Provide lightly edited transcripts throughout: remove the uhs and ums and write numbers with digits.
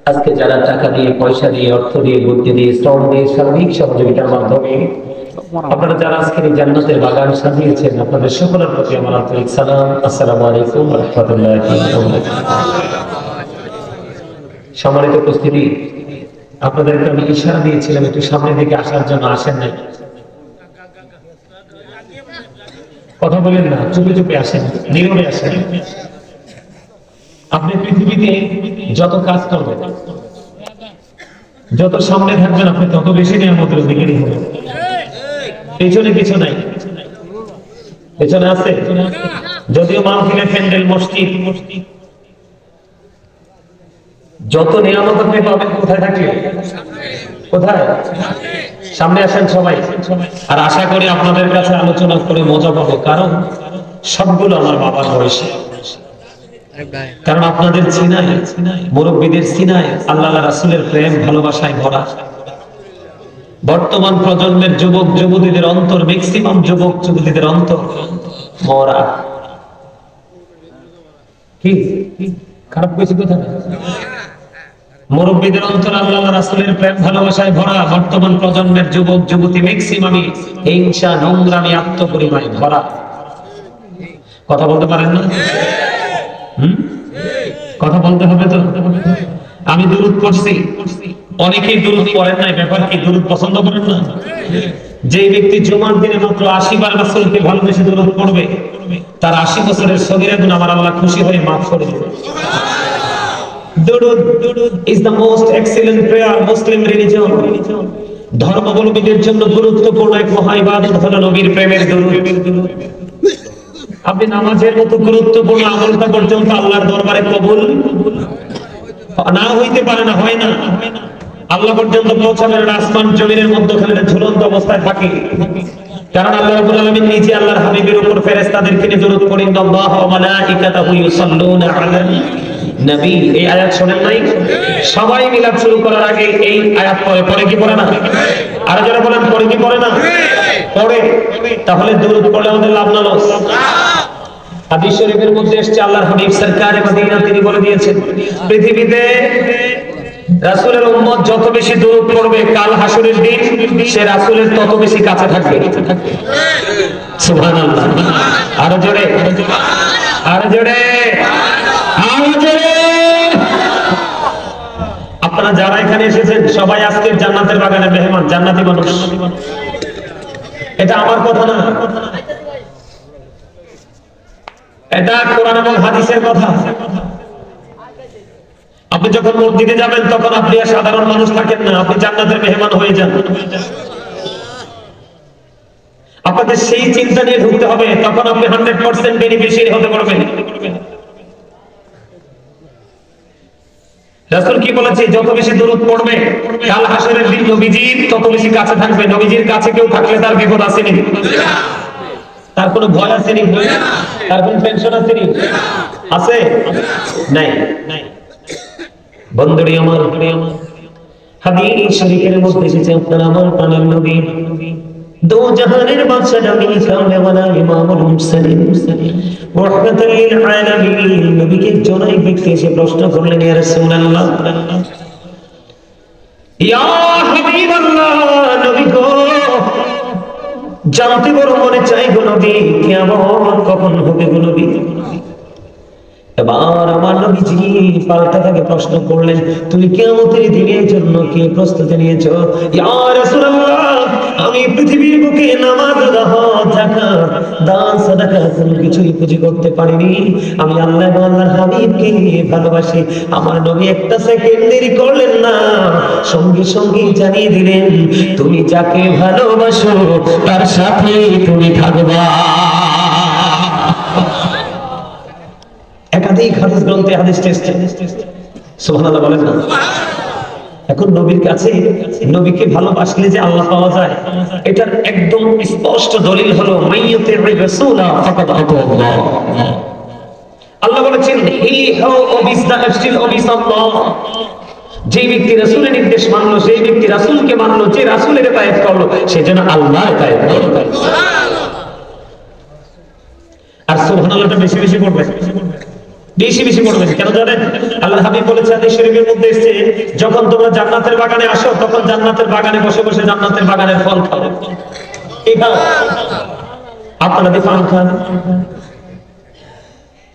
আজকে যারা টাকা দিয়ে, পয়সা দিয়ে, অর্থ দিয়ে, বুদ্ধি দিয়ে, শ্রম দিয়ে, সার্বিক সহযোগিতার মাধ্যমে আপনারা যারা আজকের এই জান্নাতের বাগান সাজিয়েছেন, আপনাদের সকলের প্রতি আমার আন্তরিক সালাম। আসসালামু আলাইকুম ওয়া রাহমাতুল্লাহি ওয়া বারাকাতুহু। সম্মানিত উপস্থিতি, আপনাদেরকে আমি ইশারা দিয়েছিলাম একটু সামনের দিকে আসার জন্য, আসেন নাই। কথা বলেন না, চুপে চুপে আসেন, নীরবে আসেন। আপনি পৃথিবীতে যত কাজ করবেন, যত সামনে থাকবেন, আপনি তত বেশি নিয়ামতের অধিকারী হবেন। পেছনে কিছু নাই, পেছনে আছে যদিও মাহফিলে প্যান্ডেল, মসজিদ, যত নিয়ামত আপনি পাবেন কোথায় থাকলে? কোথায়? সামনে আসেন সবাই। আর আশা করি আপনাদের কাছে আলোচনা করে মজা পাবো, কারণ সবগুলো আমার বাবার বয়সে। কারণ আপনাদের সিনায়, মুরব্বীদের সিনায় আল্লাহ রাসূলের প্রেম ভালোবাসায় ভরা। বর্তমান প্রজন্মের যুবক যুবতীদের অন্তর, ম্যাক্সিমাম যুবক যুবতীদের অন্তর মরা। কি খারাপ কিছু কথা না, মুরব্বীদের অন্তর আল্লাহ রাসূলের প্রেম ভালোবাসায় ভরা। বর্তমান প্রজন্মের যুবক যুবতী ম্যাক্সিমামই হিংসা, নোংরামি, আত্মপরিমায় ভরা। কথা বলতে পারেন না? কথা বলতে হবে তো। আমি দুরূদ পড়ছি, অনেকেই দুরূদ পড়েন নাই। ব্যাপার কি, দুরূদ পছন্দ করেন না? যে ব্যক্তি জুমার দিনে মাত্র 80 বার রাসূলকে ভালোবেসে দুরূদ পড়বে, তার 80 বছরের সগীরা গুনাহ আমার আল্লাহ খুশি হয়ে মাফ করে দেবে। দুরূদ is the most excellent prayer Muslim religion. ধর্মাবলম্বীদের জন্য গুরুত্বপূর্ণ এক মহা ইবাদত হলো নবীর প্রেমের দুরূদ। আপনি নামাজের মতো গুরুত্বপূর্ণ আমলটা পর্যন্ত আল্লাহর দরবারে কবুল না হইতে পারে না, হয় না। আল্লাহ পর্যন্ত পৌঁছাবে না, আসমান জমিনের মধ্যখানে ঝুলন্ত অবস্থায় থাকে। কারণ আল্লাহ রাব্বুল আলামিন নিজে আল্লাহর হাবিবের উপর ফেরেশতাদেরকে নিয়ে দরুদ পড়েন, আল্লাহু ওয়া মালাইকাতুহু ইউসাল্লুনা আলান নবী। এই আয়াত শুনেন নাই? সবাই মিলাদ শুরু করার আগে এই আয়াত পড়ে কি পড়ে না? আর যারা বলেন পড়ে কি পড়ে না? পড়ে। তাহলে দরুদ পড়লে আমাদের লাভ না লস? হাদিস শরীফের মধ্যে এসেছে, আল্লাহর হাবিব সরকারে মদিনা তিনি বলে দিয়েছেন, পৃথিবীতে রাসূলের উম্মত যত বেশি দরুদ পড়বে, কাল হাসরের দিন সে রাসূলের তত বেশি কাছে থাকবে। সুবহানাল্লাহ। আরো জোরে, আরো জোরে, আরো জোরে। আপনারা যারা এখানে এসেছেন সবাই আজকের জান্নাতের বাগানের মেহমান, জান্নাতি মানুষ। এটা আমার কথা না, এটা কোরআন এবং হাদিসের কথা। আপনি যখন মসজিদে যাবেন তখন আপনি আর সাধারণ মানুষ থাকেন না, আপনি জান্নাতের মেহমান হয়ে যান। আপনাদের সেই চিন্তা নিয়ে ঢুকতে হবে, তখন আপনি 100% বেনিফিশিয়ারি হতে পারবেন। রাসূল কি বলেছে? যত বেশি দরুদ পড়বে, কাল হাসরের দিন নবীজির তত বেশি কাছে থাকবে। নবীজির কাছে কেউ থাকলে তার বিপদ আসেনি, তার কোনো ভয় আসেনি, তার কোনো টেনশন আসেনি, আছে নাই? বন্ধুরি আমার, হাদিস শরীফের মধ্যে এসেছে, আপনারা আমার প্রাণের নবী, দো জাহানের বাদশা, নবী কামলে ওয়ালা ইমামুল মুরসালিন, রাহমাতাল লিল আলামিন। নবীকে জনাই ব্যক্তি এসে প্রশ্ন করলেন, ইয়া রাসূলুল্লাহ, ইয়া হাবিবাল্লাহ, নবী গো, জানতে বড় মনে চাই গো নবী, কিয়ামত কখন হবে গো নবী? এবার আমার নবীজি পাল্টা থেকে প্রশ্ন করলেন, তুমি কিয়ামতের দিনের জন্য কি প্রস্তুতি নিয়েছো? ইয়া রাসূলুল্লাহ, আমি পৃথিবীর বুকে নামাজ, যাকাত, দান, সাদাকা কোনো কিছুই পুঁজি করতে পারিনি। আমি আল্লাহ এবং আল্লাহর হাবিবকে ভালোবাসি। আমার নবী একটা সেকেন্ড দেরি করলেন না, সঙ্গে সঙ্গে জানিয়ে দিলেন, তুমি যাকে ভালোবাসো তার সাথে তুমি থাকবা। একাধিক হাদিস গ্রন্থে হাদিস টেস্ট, সুবহানাল্লাহ বলেন না? এখন নবীর কাছে, নবীকে ভালোবাসলে যে আল্লাহ পাওয়া যায়, এটার একদম স্পষ্ট দলিল হলো মাইয়াতির রাসূলা ফাকাদ আতাল্লাহ। আল্লাহ বলেছেন, হি হু ওবিস দা স্টিল ওবিস আল্লাহ। যে ব্যক্তি রাসূলের নির্দেশ মানলো, সেই ব্যক্তি রাসূলকে মানলো, যে রাসূলের ইতাআত করলো, সে যেন আল্লাহর ইতাআত করলো। সুবহানাল্লাহ। আর সুবহানাল্লাহটা বেশি বেশি পড়বে। বেশি বেশি পড়বেন। কেন জানেন? আল্লাহর হাবিব বলেছেন হাদিস শরীফের মধ্যে এসেছে, যখন তোমরা জান্নাতের বাগানে আসো তখন জান্নাতের বাগানে বসে বসে জান্নাতের বাগানের ফল খাও। কি খাও? আপনারা দিয়ে পান খান,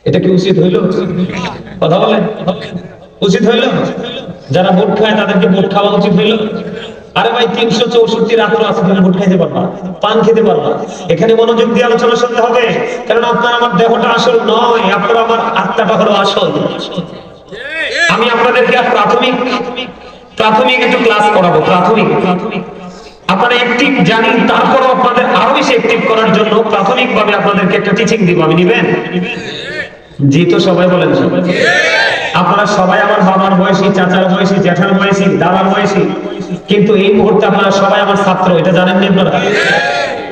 এটা কি উচিত হইল? কথা বলেন, উচিত হইল? যারা ভোট খায় তাদেরকে ভোট খাওয়া উচিত হইল? আরে ভাই 364 রাত্র আছে, তুমি ভোট খাইতে পারবা, পান খেতে পারবা। এখানে মনোযোগ দিয়ে আলোচনা শুনতে হবে, কারণ আপনার আমার দেহটা আসল নয়, আপনার আমার আত্মাটা হলো আসল। আমি আপনাদেরকে প্রাথমিক একটু ক্লাস করাবো। প্রাথমিক আপনারা অ্যাক্টিভ জানেন, তারপরও আপনাদের আরো বেশি অ্যাক্টিভ করার জন্য প্রাথমিকভাবে আপনাদেরকে একটা টিচিং দিব। আমি নিবেন? জি তো সবাই বলেন। আপনারা সবাই আমার বাবার বয়সী, চাচার বয়সী, জ্যাঠার বয়সী, দাদার বয়সী, কিন্তু এই মুহূর্তে আপনারা সবাই আমার ছাত্র, এটা জানেন না আপনারা?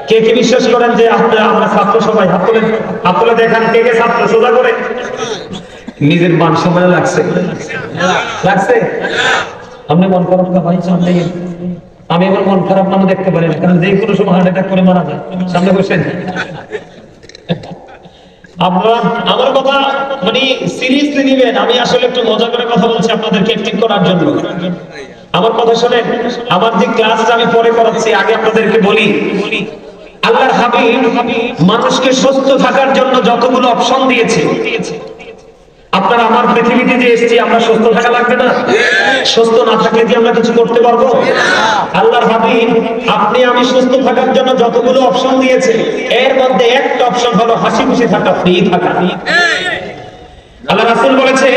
কে কে বিশ্বাস করেন যে আমরা ছাত্র? সবাই হাত তুলে, হাত তুলে দেখান কে কে ছাত্র, সোজা করে। নিজের মান সময় লাগছে, আপনি মন খারাপ না ভাই, সামনে আমি এবার মন খারাপ নামে দেখতে পারি না, কারণ যে কোনো সময় হার্ট অ্যাটাক করে মারা যায়। সামনে বসেন। আপনারা আমার কথা মানে সিরিয়াসলি নিবেন, আমি আসলে একটু মজা করে কথা বলছি আপনাদেরকে অ্যাক্টিভ করার জন্য। আমার কথা শুনেন, আমার যে ক্লাসটা আমি পরে করাচ্ছি, আগে আপনাদেরকে বলি, আল্লাহর হাবিব মানুষকে সুস্থ থাকার জন্য যতগুলো অপশন দিয়েছে, আপনারা আমার পৃথিবীতে যে এসেছি আমরা সুস্থ থাকা লাগবে না? সুস্থ না থাকলে কি আমরা কিছু করতে পারবো? আল্লাহর হাবিব আপনি আমি সুস্থ থাকার জন্য যতগুলো অপশন দিয়েছে, এর মধ্যে একটা অপশন হলো হাসি খুশি থাকা, ফ্রি থাকা। আল্লাহ রাসূল বলেছে,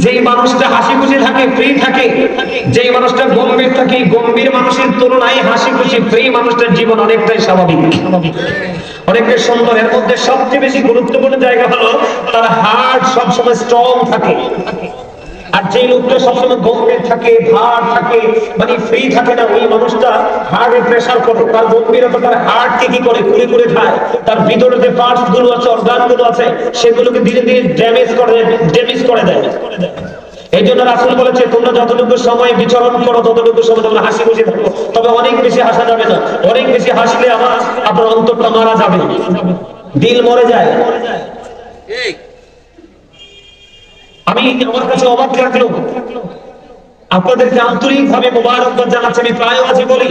যেই মানুষটা হাসি খুশি থাকে, ফ্রি থাকে, যেই মানুষটা গম্ভীর থাকে, গম্ভীর মানুষের তুলনায় হাসি খুশি ফ্রি মানুষটার জীবন অনেকটাই স্বাভাবিক, অনেকটাই সুন্দর। এর মধ্যে সবচেয়ে বেশি গুরুত্বপূর্ণ জায়গা হলো তার হার্ট সবসময় স্ট্রং থাকে। আর যে লোকটা সবসময় গম্ভীর থাকে, ভার থাকে, মানে ফ্রি থাকে না, ওই মানুষটা হার্টে প্রেসার করে, তার গম্ভীরতা তার হার্টকে কি করে, কুড়ে কুড়ে খায়। তার ভিতরে যে পার্টস গুলো আছে, অর্গান গুলো আছে, সেগুলোকে ধীরে ধীরে ড্যামেজ করে দেয়। এই জন্য রাসূল বলেছে, তোমরা যতটুকু সময় বিচরণ করো ততটুকু সময় তোমরা হাসি খুশি থাকো। তবে অনেক বেশি হাসা যাবে না, অনেক বেশি হাসলে আপনার অন্তরটা মারা যাবে, দিল মরে যায়। আমি আমার কাছে অবাক লাগলো, আপনাদেরকে আন্তরিক ভাবে মোবারকবাদ জানাচ্ছি। আমি প্রায় আজই বলি,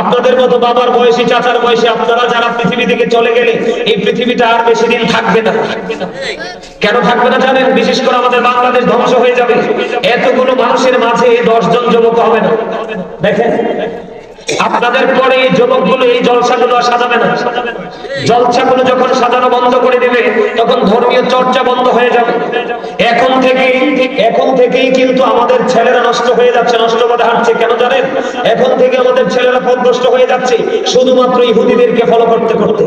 আপনাদের মতো বাবার বয়সী, চাচার বয়সী আপনারা যারা পৃথিবী থেকে চলে গেলে এই পৃথিবীটা আর বেশি দিন থাকবে না। কেন থাকবে না জানেন? বিশেষ করে আমাদের বাংলাদেশ ধ্বংস হয়ে যাবে। এতগুলো মানুষের মাঝে 10 জন যুবক হবে না। দেখেন, আপনাদের পরে এই যুবকগুলো এই জলসাগুলো সাজাবে না। জলসাগুলো যখন সাজানো বন্ধ করে দিবে, তখন ধর্মীয় চর্চা বন্ধ হয়ে যাবে। এখন থেকেই কিন্তু আমাদের ছেলেরা নষ্ট হয়ে যাচ্ছে, নষ্ট পথে হাঁটছে। কেন জানেন? এখন থেকে আমাদের ছেলেরা পথভ্রষ্ট হয়ে যাচ্ছে শুধুমাত্র ইহুদিদেরকে ফলো করতে করতে।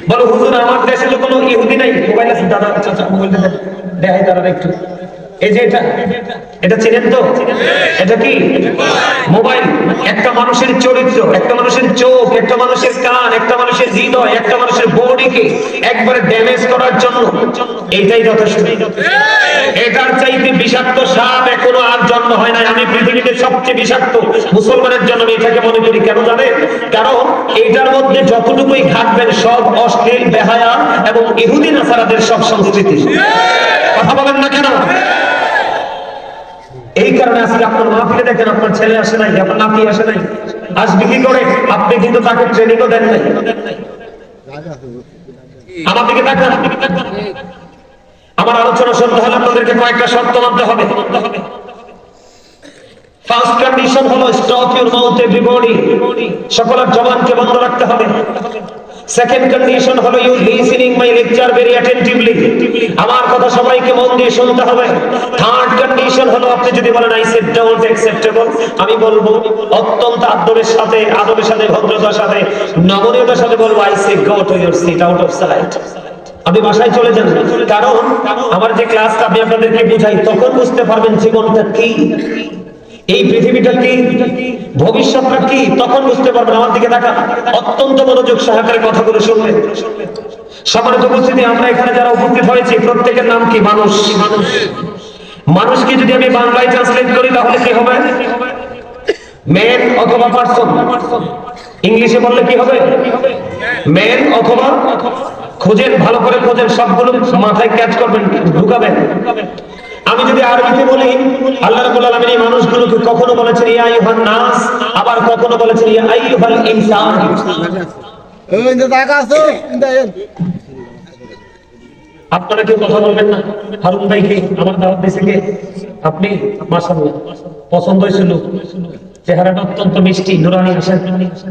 বলো হুজুর, আমার দেশে তো কোনো ইহুদি নাই। মোবাইল আছে দাদা, চাচা মোবাইল দেখাই তারা একটু। এই যে এটা চিনেন তো? এটা কি মোবাইল? একটা মানুষের চরিত্র, একটা মানুষের চোখ, একটা মানুষের কান, একটা মানুষের হৃদয়, একটা মানুষের বডিকে একবারে ড্যামেজ করার জন্য এইটাই যথেষ্ট। এটার চাইতে বিষাক্ত সাপ এখনো আর জন্ম হয় নাই। আমি পৃথিবীতে সবচেয়ে বিষাক্ত মুসলমানের জন্য এটাকে মনে করি। কেন জানেন? কারণ এইটার মধ্যে যতটুকুই ঘাটবেন সব অশ্লীল, বেহায়া এবং ইহুদি নাসারাদের সব সংস্কৃতি। কথা বলেন না কেন? এই কারণে আজকে আপনার মাহফিলে দেখেন আপনার ছেলে আসে নাই, আপনার নাতি আসে নাই, আসবে কি করে? আপনি কিন্তু তাকে ট্রেনিংও দেন নাই। আমার দিকে তাকান। আমার আলোচনা শুনতে হলে আপনাদেরকে কয়েকটা শর্ত মানতে হবে। ফার্স্ট কন্ডিশন হলো স্টপ ইউর মাউথ এভরিবডি, সকলের জবানকে বন্ধ রাখতে হবে। সেকেন্ড কন্ডিশন হলো you listening my lecture very attentively, আমার কথা সবাইকে মন দিয়ে শুনতে হবে। থার্ড কন্ডিশন হলো আপনি যদি বলেন আই সেড ডোন্ট অ্যাকসেপ্টেবল, আমি বলবো অত্যন্ত আদরের সাথে, ভদ্রতার সাথে, নমনীয়তার সাথে বলবো I say go to your seat out of sight. আপনি বাসায় চলে যান, কারণ আমার যে ক্লাসটা আমি আপনাদেরকে বুঝাই তখন বুঝতে পারবেন জীবনটা কি, এই পৃথিবীটা কি, ভবিষ্যৎটা কি, তখন বুঝতে পারবেন। আমার দিকে দেখা, অত্যন্ত মনোযোগ সহকারে কথাগুলো শুনবেন। সম্মানিত উপস্থিতি, আমরা এখানে যারা উপস্থিত হয়েছি প্রত্যেকের নাম কি? মানুষ। মানুষকে যদি আমি বাংলায় ট্রান্সলেট করি তাহলে কি হবে? ম্যান অথবা পারসন। ইংলিশে বললে কি হবে? ম্যান অথবা খোঁজেন, ভালো করে খোঁজেন, সবগুলো মাথায় ক্যাচ করবেন, ঢুকাবেন। আমি যদি আরবিতে বলি, আল্লাহ রাব্বুল আলামিন এই মানুষগুলোকে কখনো বলেছেন ইয়া আইয়ুহান নাস, আবার কখনো বলেছেন ইয়া আইয়ুহাল ইনসান। আপনারা কেউ কথা বলবেন না? হারুন ভাইকে আমার দাওয়াত দিয়েছে কে? আপনি? মাশাআল্লাহ, পছন্দ হয়েছিল, চেহারাটা অত্যন্ত মিষ্টি, নুরানি। আসেন,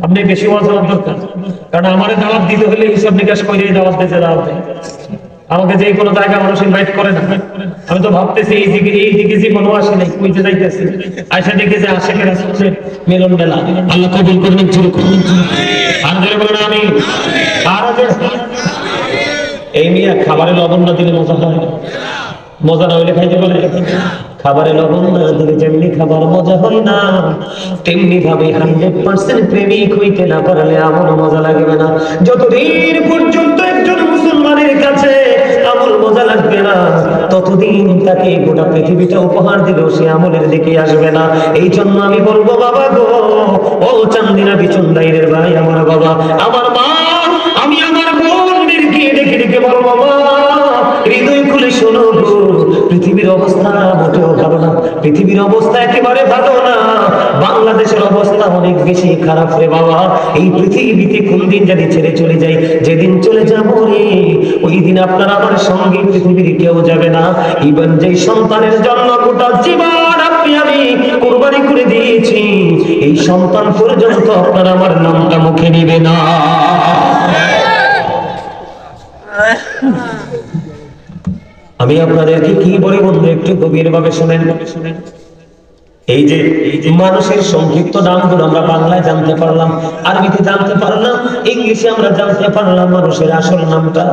আপনি বেশি ওয়াজ হওয়ার দরকার, কারণ আমার দাওয়াত দিতে হলে হিসাব নিকাশ করে দাওয়াত দিতে দাওয়াত দেয়। আমাকে যে কোনো জায়গায় মানুষ ইনভাইট করে না। আমি তো ভাবতেছি এই দিকে জীবনও আসে নাই, কইতে যাইতেছি, আয়সা দেখে যে আশেকের রাসূলের মিলন মেলা। আল্লাহ কবুল করুন, শুরু করুন। আর জোরে বলেন আমিন। আর এই মিয়া খাবারে লবণ না দিলে মজা হয়? মজা না হইলে খাইতে পারে? খাবারে লবণ না দিলে যেমনি খাবার মজা হয় না, তেমনি ভাবে 100% প্রেমিক হইতে না পারলে আমল মজা লাগবে না। যতদিন পর্যন্ত একজন মুসলমানের কাছে আমল মজা লাগবে না, ততদিন তাকে গোটা পৃথিবীটা উপহার দিলেও সে আমলের দিকে আসবে না। এই জন্য আমি বলবো, বাবা গো, ও চান্দিনা বিচুন্দাইরের ভাই, আমার বাবা, আমার মা, আমি আমার বোনদেরকে ডেকে ডেকে বলবো, মা, হৃদয় খুলে শোনো গো, পৃথিবীর অবস্থা মোটেও ভালো না, পৃথিবীর অবস্থা একেবারে ভালো না, বাংলাদেশের অবস্থা অনেক বেশি খারাপ রে বাবা। এই পৃথিবীতে কোন দিন যদি ছেড়ে চলে যাই, যেদিন চলে যাবো রে, ওই দিন আপনার আমার সঙ্গে পৃথিবীর কেউ যাবে না। ইভেন যে সন্তানের জন্য গোটা জীবন আপনি আমি কুরবানি করে দিয়েছি, এই সন্তান পর্যন্ত আপনার আমার নামটা মুখে নিবে না। আমি আপনাদেরকে কি বলি বন্ধু, একটু গভীরভাবে শুনেন। এই যে মানুষের সংক্ষিপ্ত নামগুলো আমরা বাংলায় জানতে পারলাম, আরবিতে জানতে পারলাম, ইংলিশে আমরা জানতে পারলাম মানুষের আসল নামটা।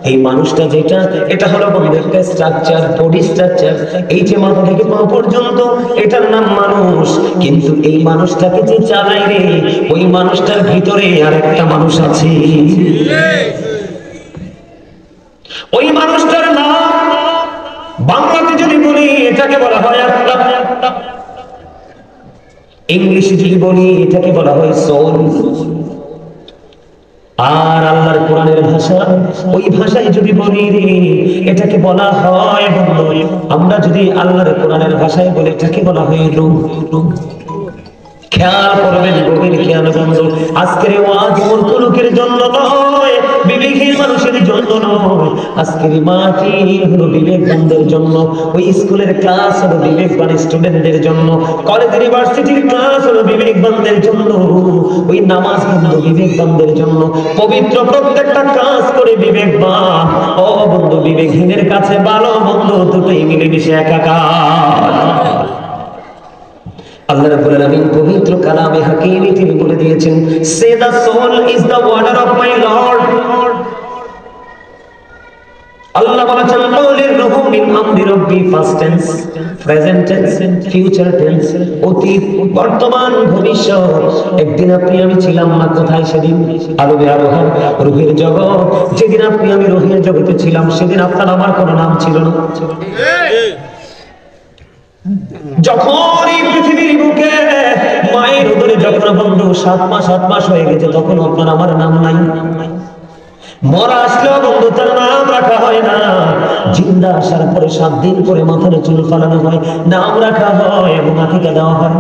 এই মানুষটা যেটা, এটা হলো বন্ধু একটা স্ট্রাকচার, বডি স্ট্রাকচার। এই যে মাথা থেকে পা পর্যন্ত, এটার নাম মানুষ। কিন্তু এই মানুষটাকে যে চালায় রে, ওই মানুষটার ভিতরে আর একটা মানুষ আছে। ওই মানুষটার নাম বাংলাতে যদি বলি এটাকে বলা হয় আত্মা, ইংলিশে যদি বলি এটাকে বলা হয় সোল। আর আল্লাহর কোরআনের ভাষা, ওই ভাষায় যদি বলি রে, এটাকে বলা হয় বন্ধু, আমরা যদি আল্লাহর কোরআনের ভাষায় বলি এটাকে বলা হয় রূহ। খেয়াল করবেন, গভীর খেয়াল বন্ধু, আজকের ওয়াজ মূর্খ লোকের জন্য নয়, বিবেকহীন মানুষের জন্য নয়, আজকের মাহফিল হলো বিবেকবানদের জন্য। ওই স্কুলের ক্লাস হলো বিবেকবান স্টুডেন্টদের জন্য, কলেজ ইউনিভার্সিটির ক্লাস হলো বিবেকবানদের জন্য, ওই নামাজ বন্ধু বিবেকবানদের জন্য, পবিত্র প্রত্যেকটা কাজ করে বিবেকবান। ও বন্ধু, বিবেকহীনের কাছে ভালো বন্ধু দুটোই মিলেমিশে একাকার। আল্লাহ রাব্বুল আলামিন পবিত্র কালামে হাকিমে তিনি বলে দিয়েছেন, say the soul is the water of my lord. Allah বলেছেন, কওলির রূহ মিন আমরি রব্বি, past tense, present tense, future tense, অতীত, বর্তমান, ভবিষ্যৎ। একদিন আপনি আমি ছিলাম না কোথায়? সেদিন আরবে আরোহণ, রূহের জগৎ। যেদিন আপনি আমি রূহের জগতে ছিলাম, সেদিন আপনার আমার কোনো নাম ছিল না। যখন এই পৃথিবীর বুকে মায়ের উদরে যখন বন্ধু 7 মাস হয়ে গেছে, তখন আপনার আমার নাম নাই। মরা আসলেও বন্ধু তার নাম রাখা হয় না। জিন্দা আসার পরে 7 দিন পরে মাথার চুল ফালানো হয়, নাম রাখা হয় এবং আকিকা দেওয়া হয়।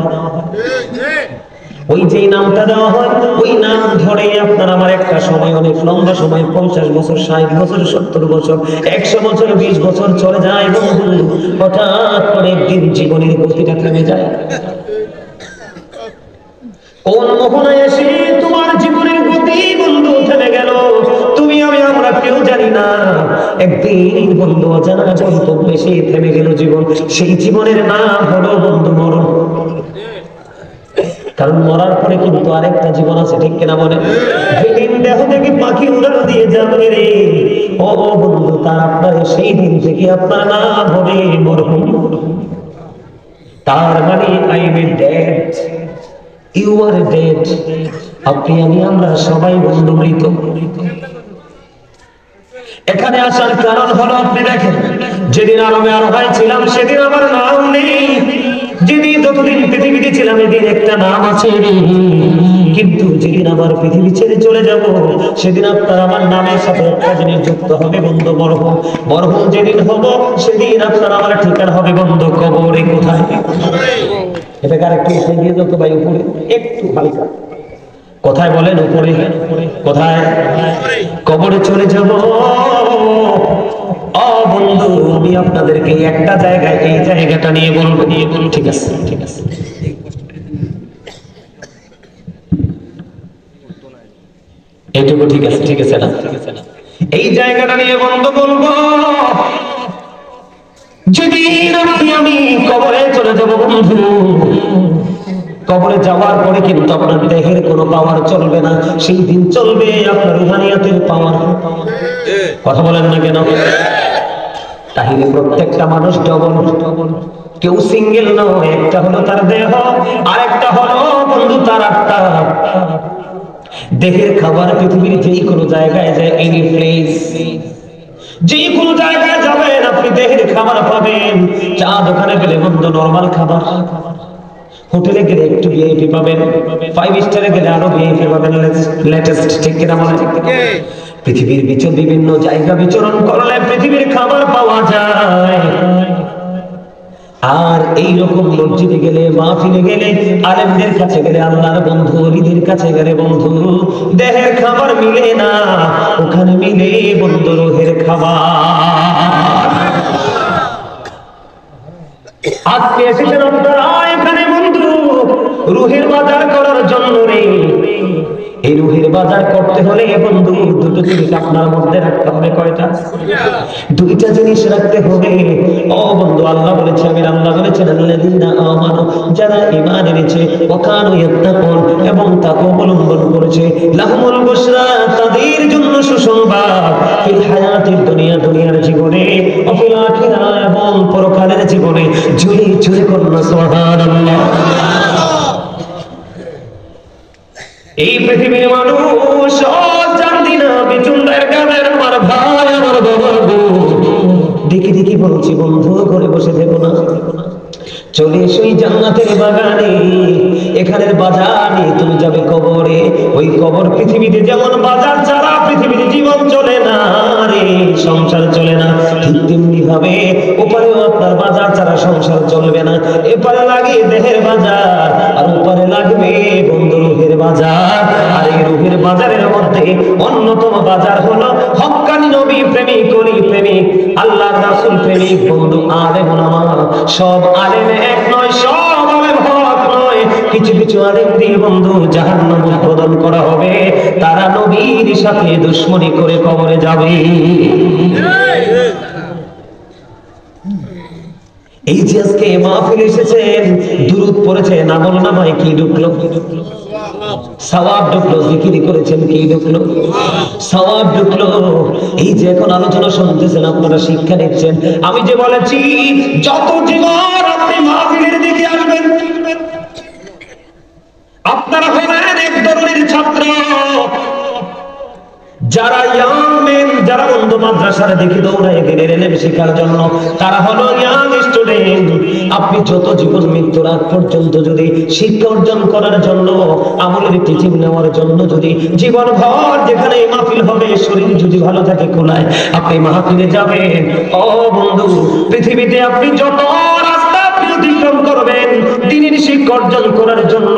ওই যে নামটা দেওয়া হয়, ওই নাম ধরে আপনার আমার একটা সময়, অনেক লম্বা সময়, 50 বছর, 60 বছর, 70 বছর, 100 বছর, 20 বছর চলে যায় বন্ধু। হঠাৎ করে একদিন জীবনের গতিটা থেমে যায়। কোন মোহনায় এসে তোমার জীবনের গতি বন্ধু থেমে গেল, তুমি আমি আমরা কেউ জানি না। একদিন বন্ধু অজানা গন্তব্যে সে থেমে গেল জীবন। সেই জীবনের নাম হলো বন্ধু মরণ। কারণ মরার পরে কিন্তু আরেকটা জীবন আছে, ঠিক কিনা বলে? যেদিন দেহ থেকে পাখি উড়াল দিয়ে যাবে রে, ও বন্ধু, তার আপনার সেই দিন থেকে আপনার নাম হবে মরহুম। তার মানে I am dead, you are dead. আপনি আমি আমরা সবাই বন্ধু মৃত। এখানে আসার কারণ হলো, আপনি দেখেন, যেদিন আরবে আরোহায় ছিলাম সেদিন আমার নাম নেই। যেদিন যতদিন পৃথিবীতে ছিলাম এদিন একটা নাম আছে রে, কিন্তু যেদিন আমার পৃথিবী ছেড়ে চলে যাব সেদিন আপনার আমার নামের সাথে একটা জিনিস যুক্ত হবে বন্ধু, মরহুম। মরহুম যেদিন হব সেদিন আপনার আমার ঠিকানা হবে বন্ধু কবরে। কোথায়? এটাকে আরেকটু উঠে দিয়ে যত ভাই উপরে একটু হালকা। কোথায় বলেন? উপরে। কোথায়? কবরে চলে যাব। ও বন্ধু, আমি আপনাদেরকে একটা জায়গায়, এই জায়গাটা নিয়ে বলবো। ঠিক আছে, ঠিক আছে। এইটুকু ঠিক আছে, ঠিক আছে না? এই জায়গাটা নিয়ে বন্ধু বলবো, যেদিন আমি কবরে চলে যাব বন্ধু, কবরে যাওয়ার পরে কিন্তু আপনার দেহের কোনো পাওয়ার চলবে না, সেই দিন চলবে আপনার রুহানিয়াতের পাওয়ার। কথা বলেন না কেন? তাহলে প্রত্যেকটা মানুষ ডবল, কেউ সিঙ্গেল নয়। একটা হলো তার দেহ, আরেকটা হলো বন্ধু তার আত্মা। দেহের খাবার পৃথিবীর যেই কোনো জায়গায় যায়, এনি প্লেস, যে কোনো জায়গায় যাবেন আপনি দেহের খাবার পাবেন। চা দোকানে গেলে বন্ধু নরমাল খাবার, হোটেলে গেলে একটু ভিআইপি পাবেন, 5 স্টারে গেলে আরো ভিআইপি পাবেন, লেটেস্ট। ঠিক কিনা বলেন? পৃথিবীর বিভিন্ন জায়গা বিচরণ করলে পৃথিবীর খাবার পাওয়া যায়। আর এই রকম মসজিদে গেলে, মাহফিলে গেলে, আলেমদের কাছে গেলে, আল্লাহর বন্ধু ওলিদের কাছে গেলে বন্ধু দেহের খাবার মিলে না, ওখানে মিলে বন্ধু রুহের খাবার। আজকে এসেছেন আপনারা এখানে বন্ধু রুহের বাজার করার জন্য রে। এই রুহের বাজার করতে হলে বন্ধু দুটো জিনিস আপনার মধ্যে রাখতে হবে। কয়টা? দুইটা জিনিস রাখতে হবে। ও বন্ধু, আল্লাহ বলেছে, আমি আল্লাহ বলেছেন, আল্লাযীনা আমানু, যারা ঈমান এনেছে, ওয়া কানু ইয়াত্তাকুন, এবং তাকওয়া অবলম্বন করেছে, লাহুমুল বুশরা, তাদের জন্য সুসংবাদ, ফিল হায়াতিদ দুনিয়া, দুনিয়ার জীবনে, ওয়া ফিল আখিরা, এবং পরকালের জীবনে। জোরে জোরে করুন সুবহানাল্লাহ। এই পৃথিবীর মানুষ জানি না বিচুন্দার গানের আমার ভাই, আমার বাবার বউ, দেখি দেখি বলছি বন্ধু ঘরে বসে থেকো না, চলে এসো জান্নাতের বাগানে। এখানের বাজারে তুমি যাবে কবরে। ওই কবর পৃথিবীতে যেমন বাজার ছাড়া পৃথিবীতে জীবন চলে না রে, সংসার চলে না, ঠিক তেমনি ভাবে ওপারেও আপনার বাজার ছাড়া সংসার চলবে না। এপারে লাগে দেহের বাজার, আর ওপারে লাগবে বন্ধু রুহের বাজার। আর এই রুহের বাজারের মধ্যে অন্যতম বাজার হলো হক্কানি নবী প্রেমিক, ওলি প্রেমিক, আল্লাহর রাসূল প্রেমিক বন্ধু। আলেম ওলামা সব আলেম এক নয়, সব আলেম হক নয়। কিছু কিছু আলেম দিয়ে বন্ধু জাহান্নাম উদ্বোধন করা হবে, তারা নবীর সাথে দুশমনি করে কবরে যাবে। এই যে আজকে মাহফিলে এসেছেন, দুরূদ পড়েছেন, আমলনামায় কি ঢুকলো? সওয়াব ঢুকলো। জিকির করেছেন, কি ঢুকলো? সওয়াব ঢুকলো। এই যে এখন আলোচনা শুনতেছেন, আপনারা শিক্ষা নিচ্ছেন। আমি যে বলেছি যত জীবন আপনি মাহফিলের দিকে আসবেন, আপনারা হলেন এক ধরনের ছাত্র। যারা ইয়াং মেন, যারা বন্ধু মাদ্রাসার দিকে দৌড়ায় গেলেন এলেম শেখার জন্য, তারা হলো ইয়াং স্টুডেন্ট। আপনি যত জীবন মৃত্যুর আগ পর্যন্ত যদি শিক্ষা অর্জন করার জন্য, আমলের টিচিং নেওয়ার জন্য যদি জীবন ভর যেখানে মাহফিল হবে, শরীর যদি ভালো থাকে খোলায়, আপনি মাহফিলে যাবেন। ও বন্ধু, পৃথিবীতে আপনি যত রাস্তা অতিক্রম করবেন দ্বীনের শিক্ষা অর্জন করার জন্য,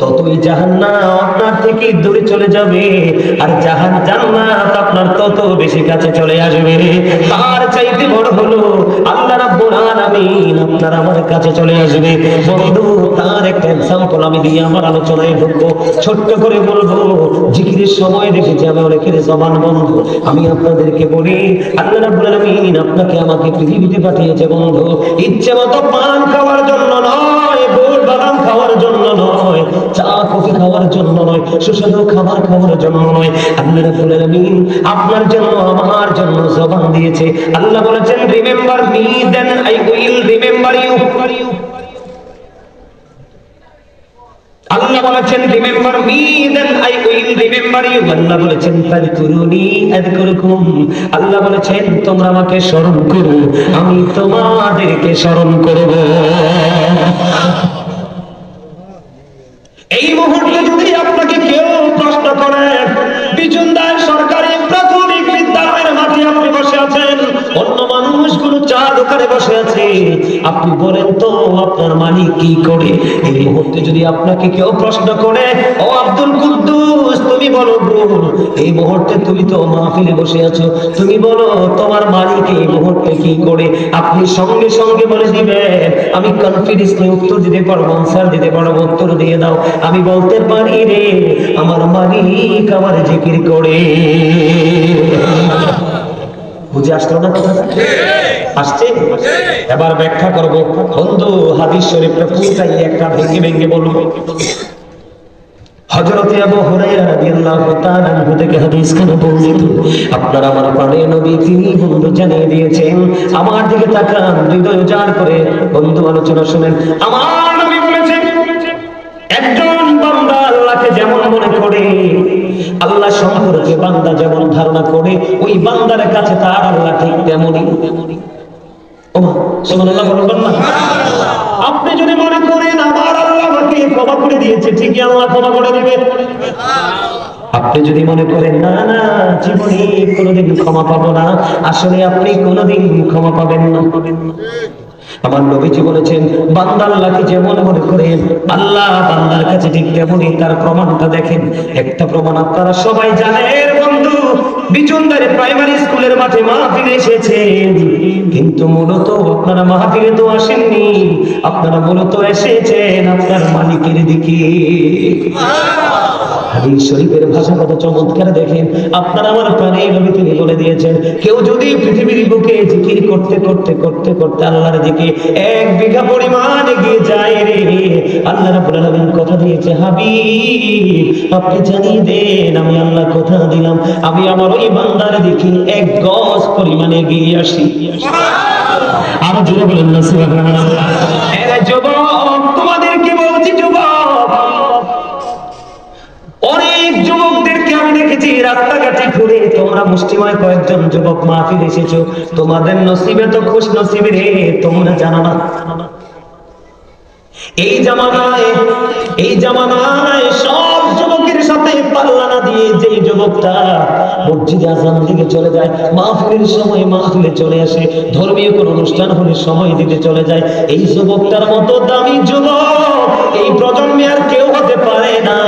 ততই জাহান্নাম আপনার থেকে দূরে চলে যাবে, আর জান্নাত আপনার তত বেশি কাছে চলে আসবে। তার চাইতে বড় হলো আল্লাহ রাব্বুল আলামিন আপনার আমার কাছে চলে আসবে। বন্ধু, তার একটা এক্সাম্পল আমি দিয়ে আমার আলোচনায় ঢুকবো। ছোট্ট করে বলবো, জিকিরের সময় দেখেছি আমি অনেকের জবান বন্ধ। আমি আপনাদেরকে বলি, আল্লাহ রাব্বুল আলামিন আপনাকে আমাকে পৃথিবীতে পাঠিয়েছে বন্ধু ইচ্ছে মতো পান খাওয়ার জন্য নয়, গুড় বাদাম খাওয়ার জন্য নয়, চা কফি খাওয়ার জন্য নয়, সুস্বাদু খাবার খাওয়ার জন্য নয়। আল্লাহ রাব্বুল আলামিন আপনার জন্য আমার জন্য জবান দিয়েছে। আল্লাহ বলেছেন, remember me then I will remember you. Allah বলেছেন, remember me then I will remember you. Allah বলেছেন, ফাযকুরুনি আযকুরকুম। আল্লাহ বলেছেন, তোমরা আমাকে স্মরণ করো, আমি তোমাদেরকে স্মরণ করব। বসে আছে, আপনি বলেন তো আপনার মালিক কি করে? এই মুহূর্তে যদি আপনাকে কেউ প্রশ্ন করে, ও আব্দুল কুদ্দুস তুমি বলো গো, এই মুহূর্তে তুমি তো মাহফিলে বসে আছো, তুমি বলো তোমার মালিক এই মুহূর্তে কি করে? আপনি সঙ্গে সঙ্গে বলে দিবেন, আমি কনফিডেন্স নিয়ে উত্তর দিতে পারবো, আনসার দিতে পারবো। উত্তর দিয়ে দাও। আমি বলতে পারি রে, আমার মালিক আমার জিকির করে। বুঝে আসলো না কথাটা? আসছে? এবার ব্যাখ্যা করব। বন্ধু হাদিস শরীফটা পুরোটাই একটা ভেঙে ভেঙে বলবো। হযরত আবু হুরায়রা রাদিয়াল্লাহু তাআলা আনহু থেকে হাদিসখানা বর্ণিত। আপনারা আমার প্রাণের নবী তিনি বন্ধু জানিয়ে দিয়েছেন, আমার দিকে তাকান, হৃদয় উজাড় করে বন্ধু আলোচনা শুনেন। আমার নবী বলেছেন, একজন বান্দা আল্লাহকে যেমন মনে করে, আল্লাহ সম্পর্কে বান্দা যেমন ধারণা করে, ওই বান্দার কাছে তার আল্লাহ ঠিক তেমনই। ওমা সুবহানাল্লাহ বলবেন না? আপনি যদি মনে করেন আমার আল্লাহ আমাকে ক্ষমা করে দিয়েছে, ঠিকই আল্লাহ ক্ষমা করে দিবে। আপনি যদি মনে করেন না না জীবনে কোনোদিন ক্ষমা পাবো না, আসলে আপনি কোনোদিন ক্ষমা পাবেন না। আমার নবীজি বলেছেন, বান্দা আল্লাহকে যেমন মনে করেন, আল্লাহ বান্দার কাছে ঠিক তেমনই। তার প্রমাণটা দেখেন। একটা প্রমাণ আপনারা সবাই জানেন। বন্ধু বিচুনদারে প্রাইমারি স্কুলের মাঠে মাহফিলে এসেছেন, কিন্তু মূলত আপনারা মাহফিলে তো আসেননি, আপনারা মূলত এসেছেন আপনার মালিকের দিকে। হাদিস শরীফের ভাষা কত চমৎকার দেখেন। আপনারা আমার প্রাণের নবী তিনি বলে দিয়েছেন, কেউ যদি পৃথিবীর বুকে জিকির করতে করতে করতে করতে আল্লাহর দিকে 1 বিঘা পরিমাণ এগিয়ে যায় রে, আল্লাহ রাব্বুল আলামিন কথা দিয়েছে, হাবিব আপনি জানিয়ে দেন, আমি আল্লাহ কথা দিলাম, আমি আমার ওই বান্দার দিকে 1 গজ পরিমাণ এগিয়ে আসি। আর জোরে বলেন না সুবহানাল্লাহ। এরা যুবক, তোমাদেরকে বলছি যুবক, অনেক যুবকদেরকে আমি দেখেছি রাস্তাঘাটে ঘুরে, তোমরা মুষ্টিময় কয়েকজন যুবক মাহফিল এসেছো, তোমাদের নসিবে তো খুশ নসিব রে, তোমরা জানো না। এই জামানায় সব যুবকের সাথে পাল্লা না দিয়ে যে যুবকটা মসজিদে আজান দিকে চলে যায়, মাহফিলের সময় মাহফিলে চলে আসে, ধর্মীয় কোন অনুষ্ঠান হলে সময় দিতে চলে যায়, এই যুবকটার মতো দামি যুবক এই প্রজন্মে আর কেউ হতে পারে না।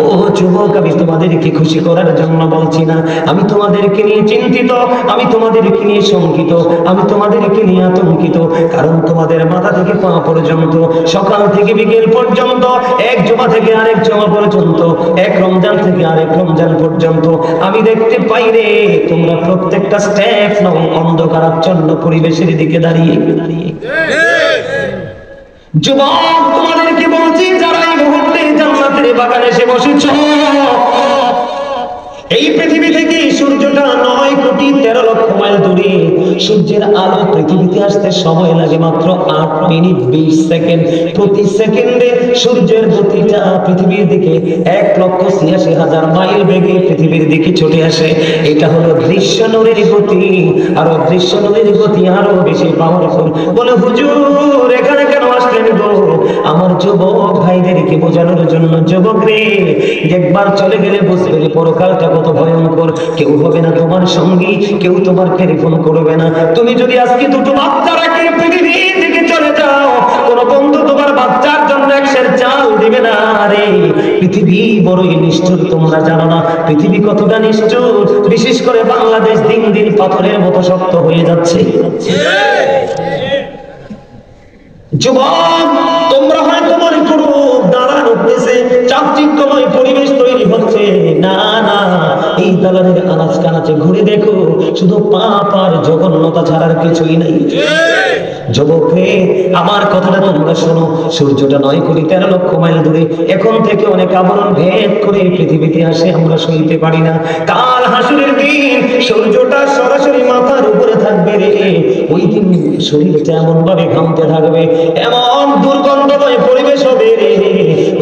ও যুবক, আমি তোমাদেরকে খুশি করার জন্য বলছি না, আমি তোমাদেরকে নিয়ে চিন্তিত, আমি তোমাদেরকে নিয়ে শঙ্কিত, আমি তোমাদেরকে নিয়ে আতঙ্কিত। কারণ তোমাদের মাথা থেকে পা পর্যন্ত, সকাল থেকে বিকেল পর্যন্ত, এক জমা থেকে আরেক জমা পর্যন্ত, এক রমজান থেকে আরেক রমজান পর্যন্ত আমি দেখতে পাই রে, তোমরা প্রত্যেকটা স্টেপ নাও অন্ধকারাচ্ছন্ন পরিবেশের দিকে দাঁড়িয়ে দাঁড়িয়ে। যুবক, তোমাদেরকে বলছি, যারা এই মুহূর্তে জান্নাতের বাগানে এসে বসেছো, এই পৃথিবী থেকে সূর্যটা 9,13,00,000 মাইল দূরে। সূর্যের আলো পৃথিবীতে আসতে সময় লাগে মাত্র 8 মিনিট 20 সেকেন্ড। প্রতি সেকেন্ডে সূর্যের গতিটা পৃথিবীর দিকে 1,86,000 মাইল বেগে পৃথিবীর দিকে ছুটে আসে। এটা হলো দৃশ্য নূরের গতি, আর দৃশ্য নূরের গতি আরো বেশি পাওয়ারফুল। বলে হুজুর এখানে কেন আসলেন গো? আমার যুবক ভাইদেরকে বোঝানোর জন্য। যুবক রে, একবার চলে গেলে বুঝবে পরকালটা কত ভয়ঙ্কর। কেউ হবে না তোমার সঙ্গী, কেউ তোমার টেলিফোন করবে না। তুমি যদি আজকে দুটো বাচ্চা রেখে পৃথিবী থেকে চলে যাও, কোন বন্ধু তোমার বাচ্চার জন্য 1 সের চাল দিবে না রে। পৃথিবী বড়ই নিষ্ঠুর, তোমরা জানো না পৃথিবী কতটা নিষ্ঠুর। বিশেষ করে বাংলাদেশ দিন দিন পাথরের মতো শক্ত হয়ে যাচ্ছে। যুবক, তোমরা হয়তো মনে করো দালান উঠতেছে, চাকচিক্যময় পরিবেশ তৈরি হচ্ছে। না না, এই দালানের আনাচ কানাচে ঘুরে দেখো, শুধু পাপ আর জঘন্যতা ছাড়ার কিছুই নাই। যুবক রে, আমার কথাটা তোমরা শোনো। সূর্যটা 9,13,00,000 মাইল দূরে, এখন থেকে অনেক আবরণ ভেদ করে পৃথিবীতে আসে, আমরা সইতে পারি না। কাল হাসরের দিন সূর্যটা সরাসরি মাথার উপরে থাকবে রে। ওই দিন শরীরটা এমন ভাবে ঘামতে থাকবে, এমন দুর্গন্ধময় পরিবেশ হবে রে,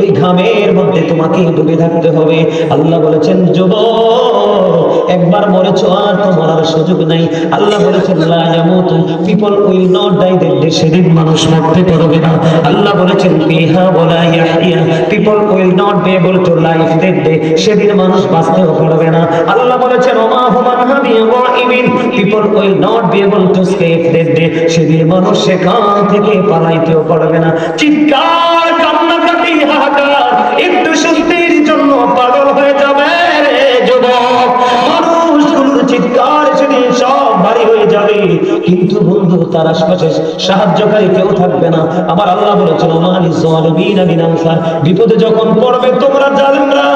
ওই ঘামের মধ্যে তোমাকে ডুবে থাকতে হবে। আল্লাহ বলেছেন যুবক একবার মরেছো আর তো মরার সুযোগ নাই। আল্লাহ বলেছেন লা ইয়ামুতু, পিপল উইল নট ডাই, সেদিন মানুষ মরতে পারবে না। আল্লাহ বলেছেন ফিহা ওয়ালা ইয়াহইয়া, people will not be able to live that day, সেদিন মানুষ বাঁচতেও পারবে না। আল্লাহ বলেছেন ওমা হুম আনহা বিগাইবিন, people will not be able to escape that day, সেদিন মানুষ সেখান থেকে পালাইতেও পারবে না। চিৎকার কান্নাকাটি হাহাকার, একটু স্বস্তির জন্য পাগল হয়ে যাবে রে যুবক। মানুষগুলোর চিৎকার সেদিন সব ভারী হয়ে যাবে, কিন্তু বন্ধু তার আশপাশে সাহায্যকারী কেউ থাকবে না। আমার আল্লাহ বলেছেন ওমালি যালিমিনা মিন আনসার, বিপদে যখন পড়বে তোমরা জালিমরা,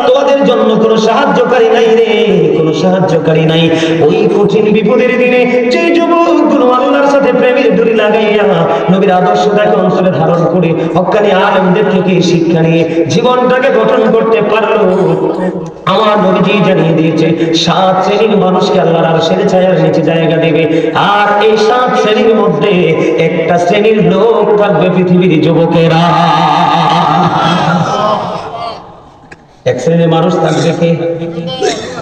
তোমাদের জন্য কোনো সাহায্যকারী নাই রে, কোনো সাহায্যকারী নাই। ওই কঠিন বিপদের দিনে যে যুবকগুলো আল্লাহর সাথে প্রেমের ডুরি লাগাইয়া নবীর আদর্শটাকে অন্তরে ধারণ করে হক্কানি আলেমদের থেকে শিক্ষা নিয়ে জীবনটাকে গঠন করতে পারলো, আমার নবীজি জানিয়ে দিয়েছে 7 শ্রেণীর মানুষকে আল্লাহর আরশের ছায়ার নিচে জায়গা দেবে। আর এই 7 শ্রেণীর মধ্যে একটা শ্রেণীর লোক থাকবে পৃথিবীর যুবকেরা। এক শ্রেণীর মানুষ থাকবে কে?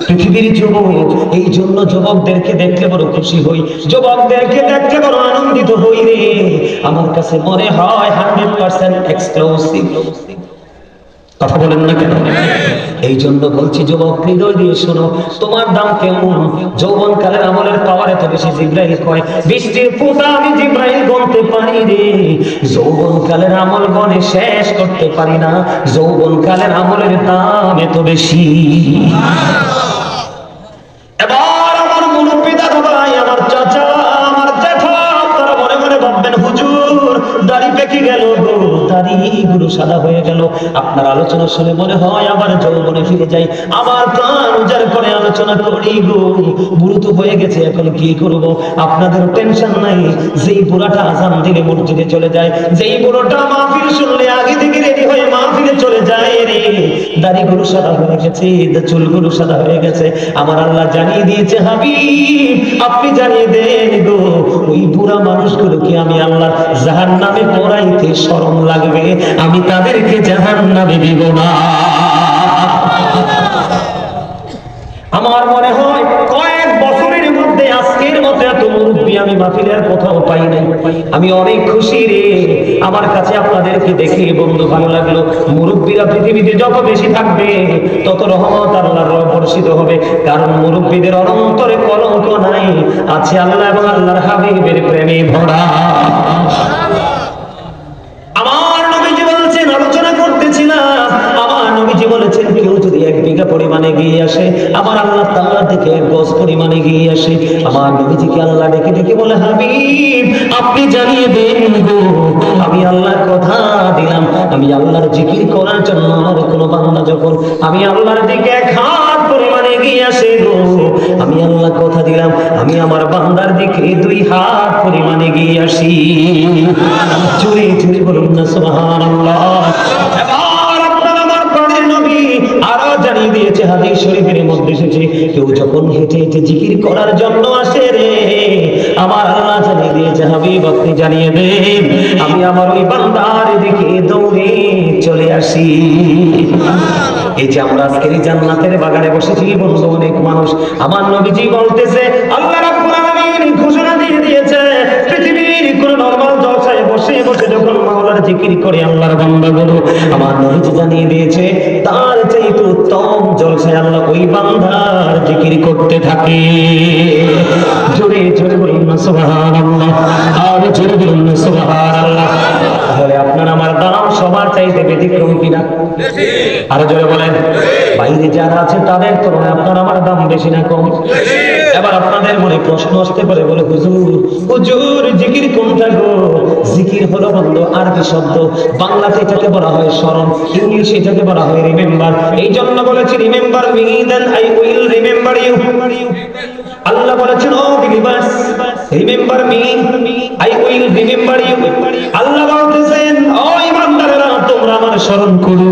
পৃথিবীর যুবক। এই জন্য যুবকদেরকে দেখলে বড় খুশি হই, যুবকদেরকে দেখলে বড় আনন্দিত হই রে। আমার কাছে মনে হয় 100% এক্সক্লুসিভ। কথা বলেন না কেন? এই জন্য বলছি যুবক হৃদয় দিয়ে শোনো, তোমার দাম কেমন? যৌবন কালের আমলের পাওয়ার এত বেশি, জিবরাইল কয় বৃষ্টির ফোঁটা আমি জিবরাইল গণতে পারি রে, যৌবন কালের আমল গণে শেষ করতে পারি না, যৌবন কালের আমলের দাম এত বেশি। এবার আমার মুরব্বি দাদা ভাই, আমার চাচা, আমার জ্যাঠা, তারা মনে মনে ভাববেন হুজুর দাড়ি পেকে গেল গো, দাড়িগুলো সাদা হয়ে গেল। আপনার আলোচনা শুনে মনে হয় আবার যৌবনে ফিরে যাই, আবার প্রাণ উজাড় করে আলোচনা করি গো। বুড়ো তো হয়ে গেছে, এখন কি করব? আপনাদের টেনশন নাই, যেই বুড়াটা আজান দিলে মসজিদে চলে যায়, যেই বুড়োটা মাহফিল শুনলে আগে থেকে রেডি হয়ে মাহফিলে চলে যায় রে, দাড়িগুলো সাদা হয়ে গেছে, চুলগুলো সাদা হয়ে গেছে। আমার আল্লাহ জানিয়ে দিয়েছে হাবিব আপনি জানিয়ে দেন গো, ওই বুড়া মানুষগুলোকে আমি আল্লাহ জাহান্নামে পোড়াইতে শরম লাগবে, আমি তাদেরকে জাহান্নামে দিব না। আমার মনে হয় কয়েক বছরের মধ্যে আজকের মতো এত মুরব্বী আমি মাহফিলের কোথাও পাই নাই। আমি অনেক খুশি রে, আমার কাছে আপনাদেরকে দেখে বন্ধু ভালো লাগলো। মুরব্বীরা পৃথিবীতে যত বেশি থাকবে তত রহমত আল্লাহর বর্ষিত হবে, কারণ মুরব্বীদের অন্তরে কলঙ্ক নাই, আছে আল্লাহ এবং আল্লাহর হাবিবের প্রেমে ভরা। আমার নবীজি বলছেন, আলোচনা করতেছিলাম, আমার নবীজি বলেছেন কেউ যদি 1 বিঘা পরিমাণে গিয়ে আসে, আমার আল্লাহ তাআলা থেকে 1 গজ পরিমাণে গিয়ে আসে, আমার নবীজিকে আল্লাহ ডেকে ডেকে বলে হাবিব আপনি জানিয়ে দেন গো, আমি আল্লাহর কথা দিলাম, আমি আল্লাহর জিকির করার জন্য আমার কোনো বান্দা যখন আমি আল্লাহর দিকে 1 হাত পরিমাণে গিয়ে আসে গো, আমি আল্লাহ কথা দিলাম আমি আমার বান্দার দিকে 2 হাত পরিমাণে গিয়ে আসি। চুরি চুরি বলুন না সুবহানাল্লাহ। এবার আপনার আমার প্রাণের নবী আরো জানিয়ে দিয়েছে, হাদিস শরীফের মধ্যে এসেছে, কেউ যখন হেঁটে হেঁটে জিকির করার জন্য আসে রে, আমার আল্লাহ জানিয়ে দিয়েছে হাবিব আপনি জানিয়ে দেন আমি আমার ওই বান্দার দিকে দৌড়ে চলে আসি। এই যে আমরা আজকের জান্নাতের বাগানে বসেছি বন্ধু, অনেক মানুষ, আমার নবীজি বলতেছে আল্লাহ রাব্বুল আলামিন ঘোষণা দিয়ে দিয়েছে পৃথিবীর কোন নরমাল জলসায় বসে বসে যখন মাওলার জিকির করে আল্লাহর বান্দাগুলো, আমার নবীজি জানিয়ে দিয়েছে তার চাইতে উত্তম জলসায় আল্লাহ ওই বান্দার জিকির করতে থাকে। জোরে জোরে বলুন না সুবহানাল্লাহ, আর জোরে বলুন না সুবহানাল্লাহ। তাহলে আপনার আমার দাম সবার চাইতে ব্যতিক্রম কিনা? আরো জোরে বলেন। বাইরে যারা আছে তাদের তুলনায় আপনার আমার দাম বেশি না কম? এবার আপনাদের মনে প্রশ্ন আসতে পারে, বলে হুজুর হুজুর জিকির কোনটা গো? জিকির হলো বন্ধু আরবি শব্দ, বাংলাতে এটাকে বলা হয় স্মরণ, ইংলিশে এটাকে বলা হয় রিমেম্বার। এই জন্য বলেছি remember me then I will remember you. Allah বলেছেন O believers remember me I will remember you. Allah বলতেছেন ও ঈমানদারেরা তোমরা আমার স্মরণ করো,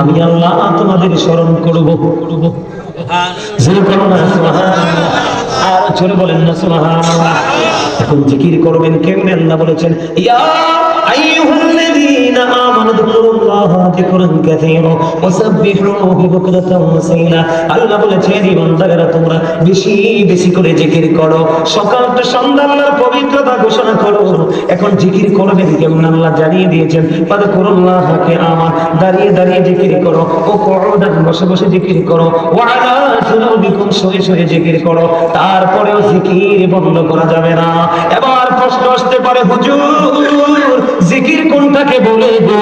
আমি আল্লাহ তোমাদের স্মরণ করব। আর চলে বলেন না সুবহানাল্লাহ। এখন জিকির করবেন কেমনে? আল্লাহ বলেছেন ইয়া আইয়ুহাল্লাযী আইয়ুহাল্লাযীনা আমানু যকুরুল্লাহা যিকরান কাসীরা ওয়াসাব্বিহুহু বুকরাতাও ওয়া আসীলা। আল্লাহ বলেছেন ইমানদারেরা তোমরা বেশি বেশি করে জিকির করো, সকাল থেকে সন্ধ্যা আল্লাহর পবিত্রতা ঘোষণা করো। এখন জিকির করবেন কেমন আল্লাহ জানিয়ে দিয়েছেন, ফাযকুরুল্লাহা কিয়ামান, দাঁড়িয়ে দাঁড়িয়ে জিকির করো, ও কুউদান, বসে বসে জিকির করো, ওয়া আলা জুনুবিকুম, শুয়ে শুয়ে জিকির করো। তারপরেও জিকির বন্ধ করা যাবে না। এবার প্রশ্ন আসতে পারে, হুজুর জিকির কোনটাকে বলে গো?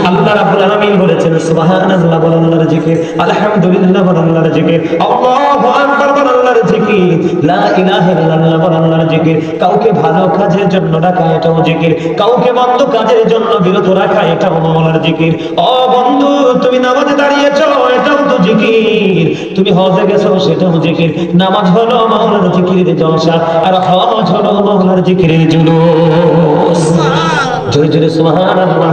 আল্লাহ রাব্বুল আলামিন বলেছেন সুবহানাল্লাহ বল আল্লাহর জিকির, আলহামদুলিল্লাহ বল আল্লাহর জিকির, আল্লাহু আকবার বল আল্লাহর জিকির, লা ইলাহা ইল্লাল্লাহ বল আল্লাহর জিকির। কাউকে ভালো কাজের জন্য ডাকা এটাও জিকির, কাউকে মন্দ কাজের জন্য বিরত রাখা এটাও মাওলার জিকির। ও বন্ধু, তুমি নামাজে দাঁড়িয়েছো এটাও তো জিকির, তুমি হজে গেছো সেটাও জিকির। নামাজ হলো মাওলার জিকিরের জলসা, আর হজ হলো মাওলার জিকিরের জুলুস। জোরে জোরে সুবহানাল্লাহ।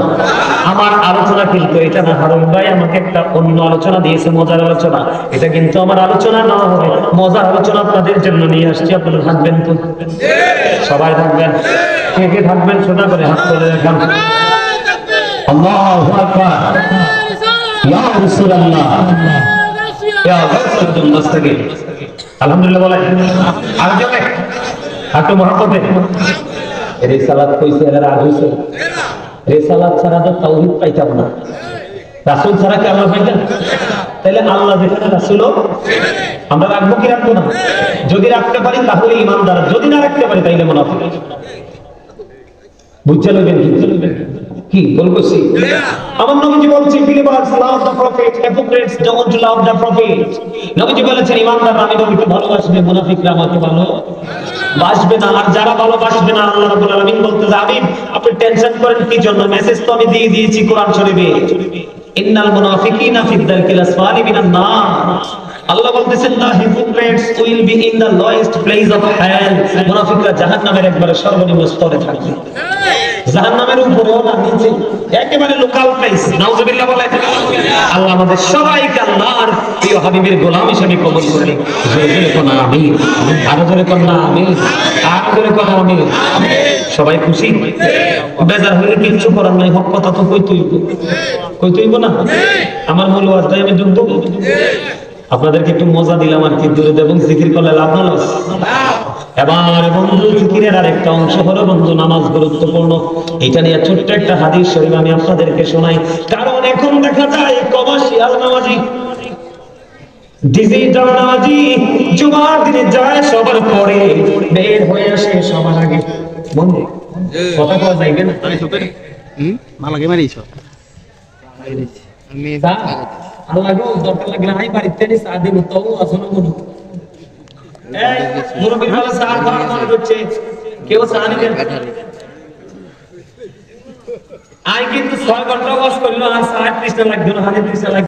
আমার আলোচনা কিন্তু এটা না, হারুন ভাই আমাকে একটা অন্য আলোচনা দিয়েছে, মজার আলোচনা। এটা কিন্তু আমার আলোচনা নয়, মজার আলোচনা আপনাদের জন্য নিয়ে আসছি। আপনারা থাকবেন তো? সবাই থাকবেন? কে কে থাকবেন সোজা করে হাত তুলে দেখান। আল্লাহু আকবার, ইয়া রাসূলুল্লাহ, ইয়া গাউসুল মুস্তাকিম। আলহামদুলিল্লাহ বলেন। আর জোরে একটু মহব্বতে। রিসালাত কইছে এর আগে হইছে, রিসালাত ছাড়া তো তাওহীদ পাইতাম না। রাসূল ছাড়া কি আল্লাহ পাইতাম? তাহলে আল্লাহ যেখানে রাসূলও আমরা রাখবো কি রাখবো না? যদি রাখতে পারি তাহলে ঈমানদার, যদি না রাখতে পারি তাহলে মুনাফিক। বুঝতে লাগবেন কি বলছি? আমার নবীজি বলছেন, believers love the prophet, hypocrites don't love the prophet। নবীজি বলেছেন ঈমানদাররা আমি নবীকে ভালোবাসবে, মুনাফিকরা আমাকে ভালোবাসবে না। আর যারা ভালোবাসবে না, আল্লাহ রাব্বুল আলামিন বলতেছে হাবিব আপনি টেনশন করেন কি জন্য? মেসেজ তো আমি দিয়ে দিয়েছি কোরআন শরীফে, ইন্নাল মুনাফিকিনা ফি দারকিল আসফালি মিনান নার। আল্লাহ বলতেছেন the hypocrites will be in the lowest place of hell। মুনাফিকরা জাহান্নামের একবারে সর্বনিম্ন স্তরে থাকবে, জাহান্নামের উপরেও না, নিচে, একেবারে লোকাল প্লেস। নাউজুবিল্লাহ বলে। আল্লাহ আমাদের সবাইকে আল্লাহর প্রিয় হাবিবের গোলাম হিসেবে কবুল করে। জোরে কোন আমিন, আরো জোরে কোন আমিন, আর জোরে কোন আমিন। সবাই খুশি? বেজার হলে কিচ্ছু করার নাই, হক কথা তো কইতেইব না। আমার মূল ওয়াজটাই আমি যোগ দেব। আপনাদেরকে একটু মজা দিলাম আর কি, দূরে এবং জিকির করলে লাভ না লস? এবার বন্ধু জিকিরের আরেকটা অংশ হলো বন্ধু নামাজ গুরুত্বপূর্ণ। এটা নিয়ে ছোট্ট একটা হাদিস শরীফ আমি আপনাদেরকে শোনাই। কারণ এখন দেখা যায় কমার্শিয়াল নামাজি, ডিজিটাল নামাজি জুমার দিনে যায় সবার পরে, বের হয়ে আসে সবার আগে। বন্ধু কথা কওয়া যাইবে না? মালাকে মারিছো আমি আল্লাহ গো, দরকার লাগলে আই বাড়িতে নি চা দিব, তবু আসলে মনে এই মুরব্বির বলে চা খাওয়ার মনে হচ্ছে, কেউ চা নিবেন? আই কিন্তু 6 ঘন্টা ওয়াজ করলো আর 60 পৃষ্ঠা লাগবে না, 130 লাগবে।